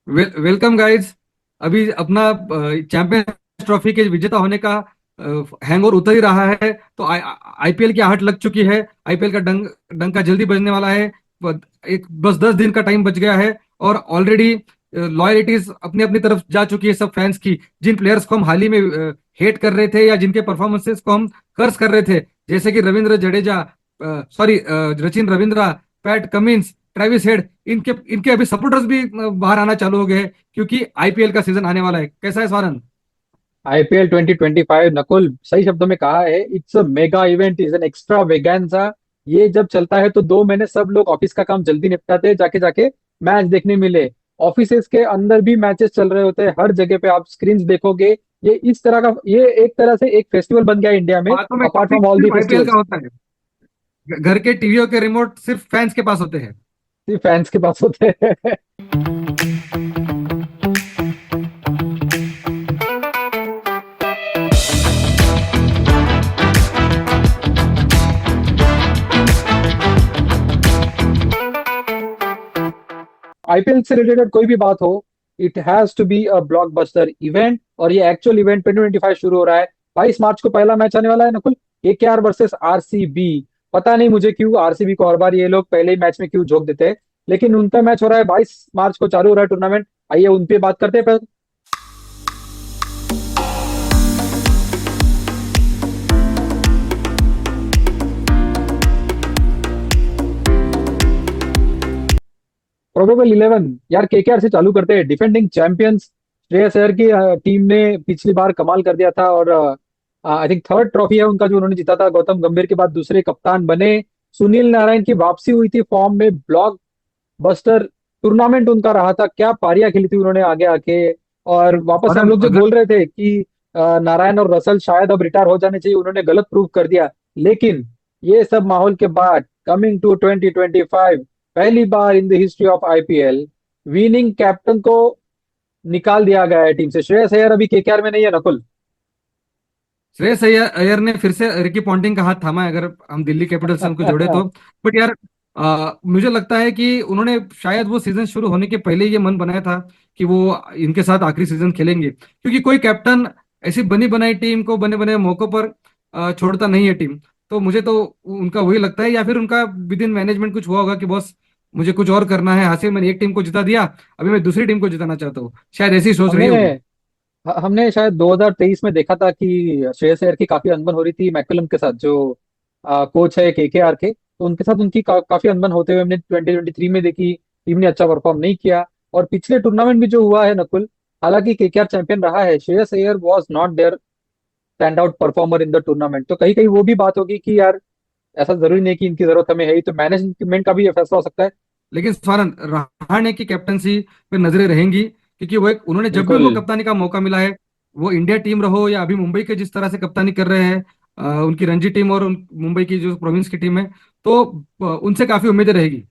Welcome guys. अभी अपना champions trophy के विजेता होने का हैंगओवर उतर ही रहा है, तो आईपीएल की आहट लग चुकी है। आईपीएल का डंका जल्दी बजने वाला है। एक बस 10 दिन का टाइम बच गया है, और ऑलरेडी लॉयल्टीज अपनी अपनी तरफ जा चुकी है सब फैंस की। जिन प्लेयर्स को हम हाल ही में हेट कर रहे थे, या जिनके परफॉर्मेंसेस को हम कर्स कर रहे थे, जैसे कि Ravindra Jadeja, sorry, Sachin Ravindra, PAT Cummins, Travis head, इनके इनके अभी सपोर्टर्स भी बाहर आना चालू हो गए हैं, क्योंकि आईपीएल का सीजन आने वाला है। कैसा है स्वानंद? आईपीएल 2025 नकुल सही शब्दों में कहा है। It's a mega event, is an extravaganza. ये जब चलता है तो 2 महीने सब लोग ऑफिस का काम जल्दी निपटाते हैं, जाके जाके मैच देखने मिले। ऑफिसेस के अंदर भी मैचेस चल रहे होते हैं, हर जगह पे आप स्क्रीन देखोगे। ये एक तरह से एक फेस्टिवल बन गया है इंडिया में, बातों में apart topic from all the सिर्फ आईपीएल का फेस्टिवल्स। होता है। घर के टीवीओ के रिमोट सिर्फ फैंस के पास होते हैं। सिर्फ फैंस के पास होते हैं। आईपीएल से रिलेटेड कोई भी बात हो, it has to be a blockbuster event. और ये एक्चुअल इवेंट 2025 शुरू हो रहा है। 22 मार्च को पहला मैच आने वाला है नकुल। KKR versus RCB. पता नहीं मुझे क्यों आरसीबी को हर बार ये लोग पहले ही मैच में क्यों झोंक देते हैं, लेकिन उनका मैच हो रहा है 22 मार्च को, चालू हो रहा है टूर्नामेंट। आइए उन पे बात करते हैं। प्रोबेबल 11 यार, केकेआर से चालू करते हैं। डिफेंडिंग चैंपियंस श्रेयस अय्यर की टीम ने पिछली बार कमाल कर दिया था, और आई थिंक थर्ड ट्रॉफी है उनका जो उन्होंने जीता था। गौतम गंभीर के बाद दूसरे कप्तान बने। सुनील नारायण की वापसी हुई थी फॉर्म में। ब्लॉक बस्टर टूर्नामेंट उनका रहा था, क्या पारियां खेली थी उन्होंने आगे आके। और वापस हम और लोग जो अगर बोल रहे थे कि नारायण और रसल शायद अब रिटायर हो जाने चाहिए, उन्होंने गलत प्रूव कर दिया। लेकिन ये सब माहौल के बाद कमिंग टू 2025, पहली बार in the history of IPL winning captain को निकाल दिया गया है टीम से। श्रेयस अय्यर अभी केकेआर में नहीं है नकुल। श्रेयस अय्यर अय्यर ने फिर से रिकी पॉन्टिंग का हाथ थामा है, अगर हम दिल्ली कैपिटल्स से उनको जोड़े तो। बट यार, मुझे लगता है कि उन्होंने शायद वो सीजन शुरू होने के पहले ये मन बनाया था कि वो इनके साथ आखिरी सीजन खेलेंगे, क्योंकि कोई कैप्टन ऐसी बनी बनाई टीम को बने बने मौकों पर छोड़ता नहीं है टीम। तो मुझे तो उनका वही लगता है, या फिर उनका विद इन मैनेजमेंट कुछ हुआ होगा कि बॉस, मुझे कुछ और करना है। हासिल मैंने एक टीम को जिता दिया, अभी मैं दूसरी टीम को जिताना चाहता हूँ। शायद ऐसी सोच रही हमने होगी। हमने शायद 2023 में देखा था कि श्रेयस अय्यर की काफी अनबन हो रही थी मैकलम के साथ, जो कोच है केकेआर के। तो उनके साथ उनकी काफी अनबन होते हुए हमने 2023 में देखी। टीम ने अच्छा परफॉर्म नहीं किया। और पिछले टूर्नामेंट भी जो हुआ है नकुल, हालांकि केकेआर चैंपियन रहा है, Shreyas Iyer was not there stand out performer in the tournament. तो कहीं कहीं वो भी बात होगी कि यार ऐसा जरूरी नहीं कि इनकी जरूरत हमें है ही, तो मैनेजमेंट का भी ये फैसला हो सकता है। लेकिन स्वानंद, रहाणे की कैप्टनसी पे नजरें रहेंगी, क्योंकि उन्होंने जब भी बिल्कुल। उनको कप्तानी का मौका मिला है, वो इंडिया टीम रहो या अभी मुंबई के जिस तरह से कप्तानी कर रहे हैं, उनकी रणजी टीम और मुंबई की जो प्रोविंस की टीम है, तो उनसे काफी उम्मीदें रहेगी।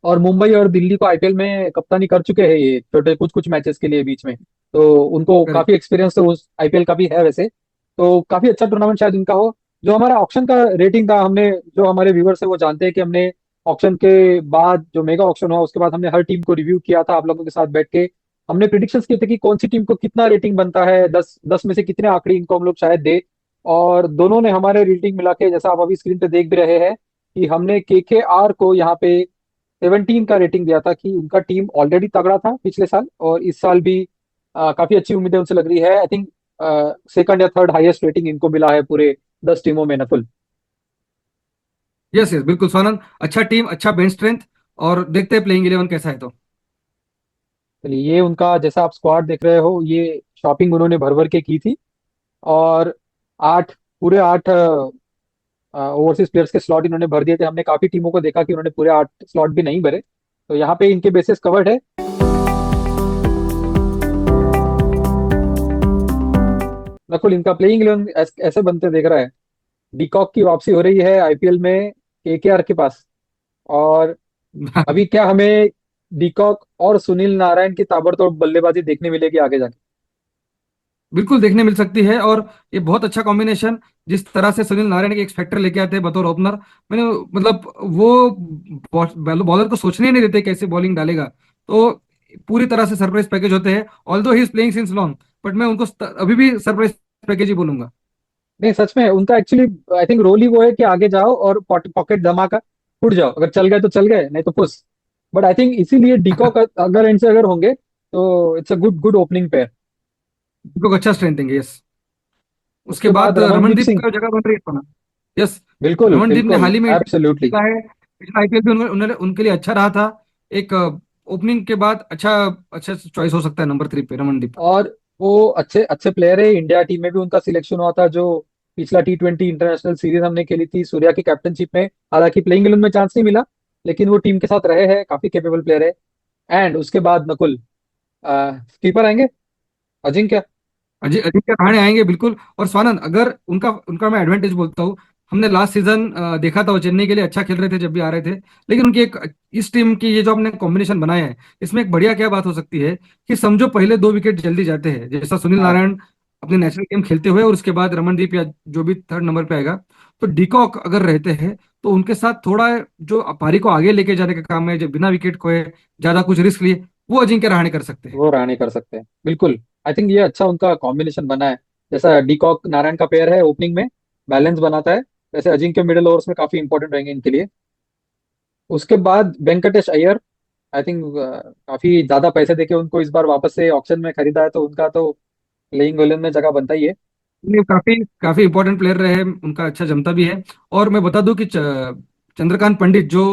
और मुंबई और दिल्ली को आईपीएल में कप्तानी कर चुके हैं ये छोटे कुछ कुछ मैचेस के लिए बीच में। तो उनको करेक्ट। काफी एक्सपीरियंस तो उस आईपीएल का भी है वैसे। तो काफी अच्छा टूर्नामेंट शायद इनका हो। जो हमारा ऑक्शन का रेटिंग था, हमने, जो हमारे व्यूवर्स है वो जानते हैं कि हमने ऑक्शन के बाद, जो मेगा ऑक्शन हुआ उसके बाद, हमने हर टीम को रिव्यू किया था आप लोगों के साथ बैठ के। हमने प्रिडिक्शंस किए थे कि कौन सी टीम को कितना रेटिंग बनता है, 10 10 में से कितने आंकड़े इनको हम लोग शायद दे। और दोनों ने हमारे रेटिंग मिला के, जैसा आप अभी स्क्रीन पे देख भी रहे हैं, कि हमने केकेआर को यहाँ पे 17 का रेटिंग दिया था, कि उनका टीम ऑलरेडी तगड़ा था पिछले साल, और इस साल भी काफी अच्छी उम्मीदें उनसे लग रही है। आई थिंक सेकंड या थर्ड हाईएस्ट रेटिंग इनको मिला है पूरे 10 टीमों में नकुल। यस यस, बिल्कुल स्वानंद। अच्छा टीम, अच्छा बेंच स्ट्रेंथ, और देखते हैं प्लेइंग 11 कैसा है तो। चलिए, ये उनका जैसा आप स्क्वाड देख रहे हो, ये शॉपिंग उन्होंने भर भर के की थी। और आठ पूरे 8 ओवरसीज प्लेयर्स के स्लॉट इन्होंने भर दिए थे। हमने काफी टीमों को देखा कि उन्होंने पूरे 8 स्लॉट भी नहीं भरे। तो यहाँ पे इनके बेसिस कवर्ड है। नकुल, इनका प्लेइंग 11 ऐसे बनते देख रहा है। डीकॉक की वापसी हो रही है आईपीएल में केकेआर के पास। और अभी क्या हमें डीकॉक और सुनील नारायण की ताबड़तोड़ बल्लेबाजी देखने मिलेगी आगे जाके। बिल्कुल देखने मिल सकती है, और ये बहुत अच्छा कॉम्बिनेशन। जिस तरह से सुनील नारायण के एक फैक्टर लेके आते हैं बतौर ओपनर, मैंने मतलब वो बॉलर को सोचने ही नहीं देते कैसे बॉलिंग डालेगा। तो पूरी तरह से सरप्राइज पैकेज होते हैं, although he is playing since long, but मैं उनको अभी भी सरप्राइज पैकेज ही बोलूंगा। नहीं, सच में उनका एक्चुअली आई थिंक रोल ही वो है कि आगे जाओ और पॉकेट धमाका फूट जाओ, अगर चल गए तो चल गए, नहीं तो पुस। बट आई थिंक इसीलिए डिकॉक अगर इनसे अगर होंगे तो it's a good good opening pair. उनको अच्छा स्ट्रेंथ देंगे, यस। उसके उसके बाद बाद रमनदीप रमनदीप सिंह। का जगह बन रही है अपना। यस। बिल्कुल रमनदीप ने बिल्कुल हाल ही में एब्सोल्युटली। जीता है, पिछला आईपीएल भी उन्होंने उनके लिए अच्छा रहा था। एक ओपनिंग के बाद अच्छा अच्छा चॉइस हो सकता है नंबर 3 पे रमनदीप। और वो अच्छे अच्छे प्लेयर है, इंडिया टीम में भी उनका सिलेक्शन हुआ था, जो पिछला T20 इंटरनेशनल सीरीज हमने खेली थी सूर्या की कैप्टनशिप में। हालांकि प्लेइंग 11 में चांस नहीं मिला, लेकिन वो टीम के साथ रहे हैं, काफी कैपेबल प्लेयर है। एंड उसके बाद नकुल, कीपर आएंगे अजिंक्य। अजय अजिंक्य रहाणे आएंगे बिल्कुल। और स्वानंद, अगर उनका उनका मैं एडवांटेज बोलता हूँ, हमने लास्ट सीजन देखा था वो चेन्नई के लिए अच्छा खेल रहे थे जब भी आ रहे थे। लेकिन उनकी एक इस टीम की ये जो आपने कॉम्बिनेशन बनाया है, इसमें एक बढ़िया क्या बात हो सकती है कि समझो पहले 2 विकेट जल्दी जाते हैं, जैसा सुनील हाँ, नारायण अपने नेशनल गेम खेलते हुए, और उसके बाद रमनदीप या जो भी थर्ड नंबर पे आएगा, तो डिकॉक अगर रहते हैं तो उनके साथ थोड़ा जो पारी को आगे लेके जाने का काम है, जो बिना विकेट खोए ज्यादा कुछ रिस्क लिए, वो अजिंक्य रहाणे कर सकते हैं। वो रानी कर सकते हैं बिल्कुल। आई थिंक ये अच्छा उनका कॉम्बिनेशन बना है। जैसा डीकॉक नारायण का पेयर है ओपनिंग में, बैलेंस बनाता है, वैसे अजिंक्य मिडिल ओवर्स में काफी इंपॉर्टेंट रहेंगे इनके लिए। उसके बाद वेंकटेश अय्यर। आई थिंक काफी ज्यादा पैसे देके उनको इस बार वापस से ऑक्शन में खरीदा है, तो उनका तो प्लेइंग 11 में जगह बनता ही है। ये काफी काफी इंपॉर्टेंट प्लेयर रहे हैं, उनका अच्छा जमता भी है। और मैं बता दूं कि चंद्रकांत पंडित जो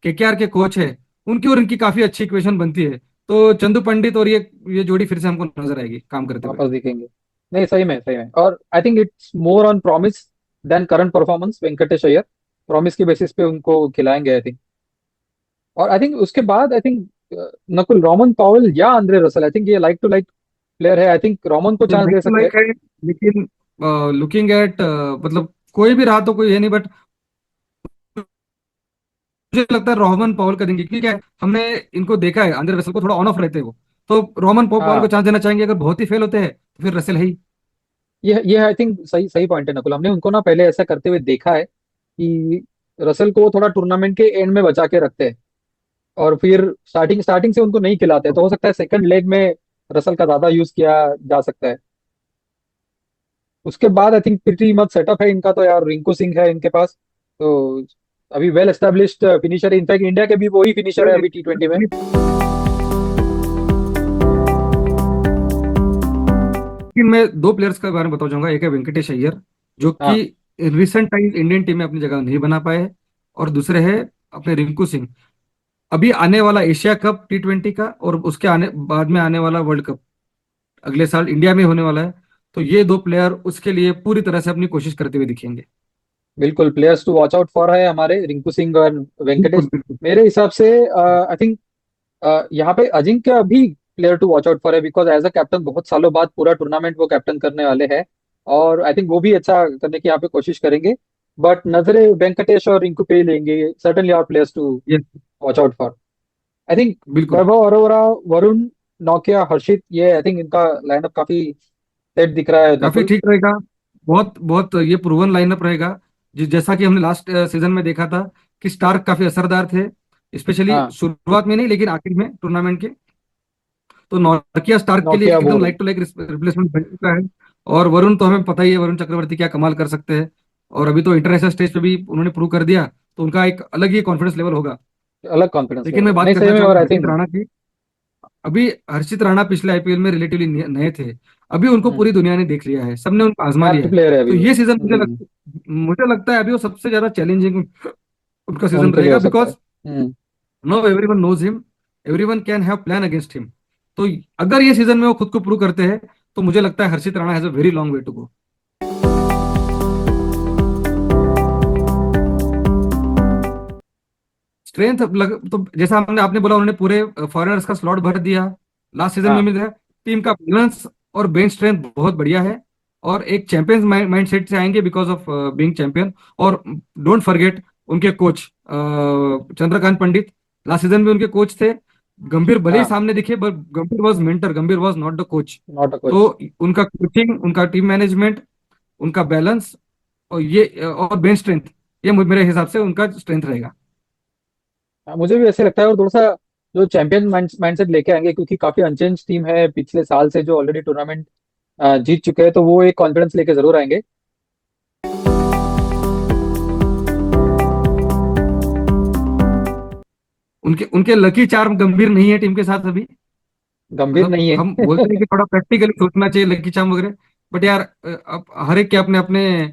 केकेआर के कोच है, उनकी और इनकी काफी अच्छी इक्वेशन बनती है। तो चंदू पंडित और ये जोड़ी फिर से हमको नजर आएगी काम करते हुए। वापस दिखेंगे। नहीं, सही में सही में, और I think it's more on promise than current performance. Venkatesh Iyer promise की बेसिस पे उनको खिलाएंगे आई थिंक। और आई थिंक उसके बाद I think Nakul Rovman Powell या आंद्रे रसल, आई थिंक ये लाइक टू लाइक प्लेयर है। आई थिंक रोमन को ये चांस लाइक दे टू सकते हैं। लाइक है, लेकिन लुकिंग एट मतलब कोई भी रहा तो कोई है नहीं, बट मुझे लगता है रोहमन पॉवल का देंगे, क्योंकि क्या है, हमने इनको देखा है आंद्रे रसल को थोड़ा ऑन ऑफ रहते हैं वो। तो रोहमन पॉवल को हाँ, चांस देना चाहेंगे, अगर बहुत ही फेल होते हैं तो फिर रसेल है ही। ये आई थिंक सही सही पॉइंट है नकुल। हमने उनको ना पहले ऐसा करते हुए देखा है कि रसल को थोड़ा टूर्नामेंट के एंड में बचा के रखते हैं, और फिर स्टार्टिंग स्टार्टिंग से उनको नहीं खिलाते, तो हो सकता है सेकंड लेग में रसल का ज्यादा यूज किया जा सकता है। उसके बाद I think pretty much setup है इनका, तो यार रिंकू सिंह है इनके पास, तो अभी वेल एस्टेब्लिश्ड फिनिशर है, इनफैक्ट इंडिया के भी वही फिनिशर है अभी T20 में। लेकिन मैं 2 प्लेयर्स के बारे में बताना चाहूंगा। एक है वेंकटेश अय्यर, जो कि हाँ, रिसेंट टाइम इंडियन टीम में अपनी जगह नहीं बना पाए हैं। और दूसरे है अपने रिंकू सिंह। अभी आने वाला एशिया कप T20 का, और उसके आने बाद में आने वाला वर्ल्ड कप अगले साल इंडिया में होने वाला है। तो ये 2 प्लेयर उसके लिए पूरी तरह से अपनी कोशिश करते हुए दिखेंगे। बिल्कुल players to watch out for है हमारे रिंकू सिंह और बिल्कुल वेंकटेश। बिल्कुल। मेरे हिसाब से आई थिंक यहाँ पे अजिंक्य भी player to watch out for है, बिकॉज एज अ कैप्टन बहुत सालों बाद पूरा टूर्नामेंट वो कैप्टन करने वाले हैं, और आई थिंक वो भी अच्छा करने की यहाँ पे कोशिश करेंगे। बट नजरे वेंकटेश और रिंकू पे ही लेंगे, certainly our players to yes. Watch out for. I think बिल्कुल। वैभव अरोरा, वरुण, नौकिया, हर्षित, ये आई थिंक इनका लाइनअप काफी सेट दिख रहा है काफी नकुल। ठीक रहेगा। बहुत बहुत ये प्रूवन लाइनअप रहेगा। जैसा कि हमने लास्ट सीजन में देखा था कि स्टार्क काफी असरदार थे, स्पेशली हाँ, शुरुआत में नहीं लेकिन आखिर में टूर्नामेंट के। तो नॉर्किया स्टार्क के लिए नौकिया, एकदम Varun. Like to like replacement बन चुका है। और वरुण तो हमें पता ही है, वरुण चक्रवर्ती क्या कमाल कर सकते हैं। और अभी तो इंटरनेशनल स्टेज पे भी उन्होंने प्रूव कर दिया, तो उनका एक अलग ही कॉन्फिडेंस लेवल होगा। अलग कॉन्फिडेंस लेकिन लेवल मैं है, बात नहीं सही करना में। और चाहूंगा आई हर्षित थिंक राणा की। अभी हर्षित राणा पिछले आईपीएल में रिलेटिवली नए थे। अभी उनको पूरी दुनिया ने देख लिया है, सबने उनको आजमा लिया टैप्ड है। प्लेयर है अभी तो वो। ये सीजन मुझे लगता है अभी वो सबसे ज्यादा चैलेंजिंग उनका सीजन उनके लिए रहेगा, हो सकता है। Because no everyone knows him, everyone can have plan against him. तो अगर ये सीजन में वो खुद को प्रूव करते हैं, तो मुझे लगता है Harshit Rana has a very long way to go. Strength तो जैसा हमने आपने बोला, उन्होंने पूरे फॉरेनर्स का स्लॉट भर दिया लास्ट सीजन में हाँ, मिल रहा है। टीम का बैलेंस और बेंच स्ट्रेंथ बहुत बढ़िया है। और एक चैंपियंस माइंड सेट से आएंगे बिकॉज ऑफ बीइंग चैंपियन। और डोंट फॉरगेट उनके coach Chandrakant Pandit, last season में उनके कोच थे। गंभीर भले ही हाँ, सामने दिखे, बट गंभीर वॉज मेंटर, गंभीर was not the coach. Not a तो कोच। उनका कोचिंग, उनका टीम मैनेजमेंट, उनका बैलेंस, और बेंच स्ट्रेंथ, ये मेरे हिसाब से उनका स्ट्रेंथ रहेगा। मुझे भी ऐसे लगता है। और थोड़ा सा जो चैंपियन माइंडसेट लेके आएंगे, क्योंकि काफी अनचेंज टीम है पिछले साल से, जो ऑलरेडी टूर्नामेंट जीत चुके हैं, तो वो एक कॉन्फिडेंस लेके जरूर आएंगे। उनके उनके लकी चार्म गंभीर नहीं है टीम के साथ अभी। गंभीर मतलब नहीं हम है। बोलते हैं कि थोड़ा प्रैक्टिकली सोचना चाहिए लकी चार्म वगैरह, बट यार अब हर एक के अपने अपने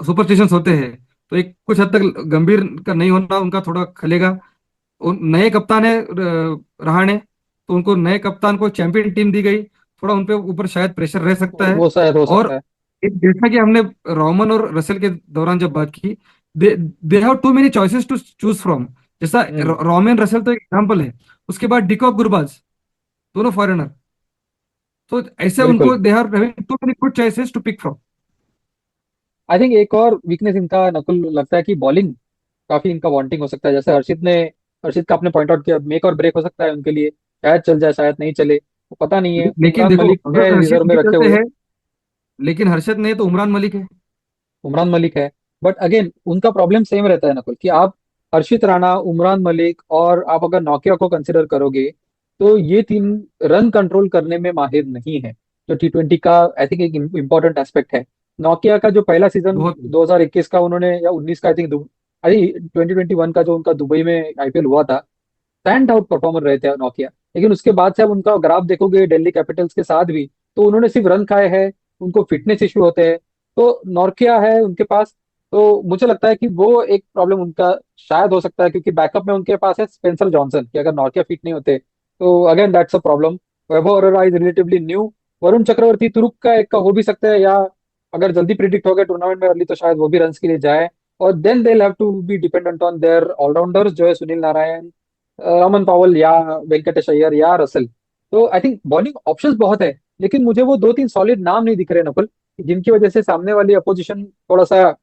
सुपरस्टिशंस होते हैं। तो एक कुछ हद तक गंभीर का नहीं होना उनका थोड़ा खलेगा। नए कप्तान है रहाणे, तो उनको नए कप्तान को चैंपियन टीम दी गई, थोड़ा उनपे ऊपर शायद प्रेशर रह सकता है। वो शायद हो सकता और है। एक जैसा कि हमने रोमन और रसेल के दौरान जब बात की, they they have too many choices to choose from. जैसा हम्म। रोमन रसेल तो एक एग्जाम्पल है, उसके बाद डिकॉक गुरबाज, दोनों फॉरेनर। तो ऐसे बिल्कुल। उनको they are having too many good choices to pick from. I think एक और वीकनेस इनका नकुल लगता है कि बॉलिंग काफी इनका वांटिंग हो सकता है। जैसे हर्षित का आपने पॉइंट आउट किया, मेक और ब्रेक हो सकता है उनके लिए, शायद चल जाए शायद नहीं चले, तो पता नहीं है। लेकिन उमरान देखो, मलिक है अगर हर्षित रिजर्व में नहीं रखे चलते हुए। हैं, लेकिन हर्षित नहीं तो उमरान मलिक है। उमरान मलिक है, बट अगेन उनका प्रॉब्लम सेम रहता है नकुल, कि आप हर्षित राणा, उमरान मलिक, और आप अगर नौकिया को कंसिडर करोगे, तो ये तीन रन कंट्रोल करने में माहिर नहीं है, जो T20 का आई थिंक एक इम्पोर्टेंट एस्पेक्ट है। नौकिया का जो पहला सीजन बहुत। 2021 का उन्होंने, या 19 का आई थिंक 2021 का जो उनका दुबई में आईपीएल हुआ था, स्टैंड आउट परफॉर्मर रहे थे नोकिया। लेकिन उसके बाद से आप उनका ग्राफ देखोगे दिल्ली कैपिटल्स के साथ भी, तो उन्होंने सिर्फ रन खाए हैं, उनको फिटनेस इश्यू होते हैं। तो नोकिया है उनके पास, तो मुझे लगता है कि वो एक प्रॉब्लम उनका शायद हो सकता है, क्योंकि बैकअप में उनके पास है स्पेंसर जॉनसन, कि अगर नोकिया फिट नहीं होते तो again that's a problem. Vaibhav Arora is relatively new. Varun Chakravarthy तुरुक का एक का हो भी सकता है, या अगर जल्दी प्रिडिक्ट हो गया टूर्नामेंट में अर्ली, तो शायद वो भी रन के लिए जाए। और then they have to be dependent on their allrounders, जो है सुनील नारायण, रमन पावल, या वेंकटेश अय्यर, या रसल। तो आई थिंक बॉलिंग ऑप्शंस बहुत है, लेकिन मुझे वो दो तीन सॉलिड नाम नहीं दिख रहे नकुल, जिनकी वजह से सामने वाली अपोजिशन थोड़ा सा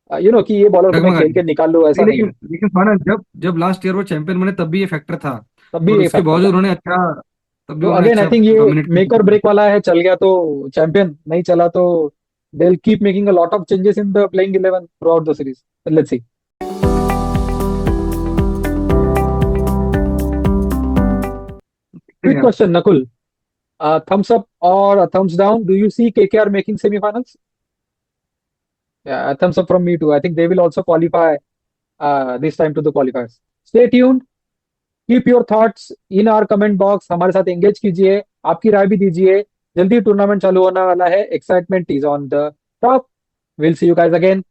कि ये बॉलर को मैं डगमगा खेल के नहीं, निकाल लूँ, ऐसा नहीं लेकिन है। लेकिन माना जब जब लास्ट ईयर वो चैंपियन बने तब भी ये फैक्टर था। तब भी और ये उसके फैक्टर बावजूद था। उन्होंने अच्छा, तब भी तो उन्होंने अगेन आई अच्छा थिंक ये डोमिनेट मेक और किया। ब्रेक वाला है, चल गया तो चैंपियन, नहीं चला तो they will keep making a lot of changes in the playing 11 throughout the series. Let's see. Quick यार, question Nakul, thumbs up or a thumbs down, do you see KKR making semi-finals? Yeah, a thumbs up from me too. I think they will also qualify this time to the qualifiers. Stay tuned. Keep your thoughts in our comment box, हमारे साथ engage कीजिए, आपकी राय भी दीजिए। जल्दी tournament चालू होने वाला है, excitement is on the top. Will see you guys again.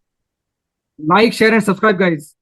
Like share and subscribe guys.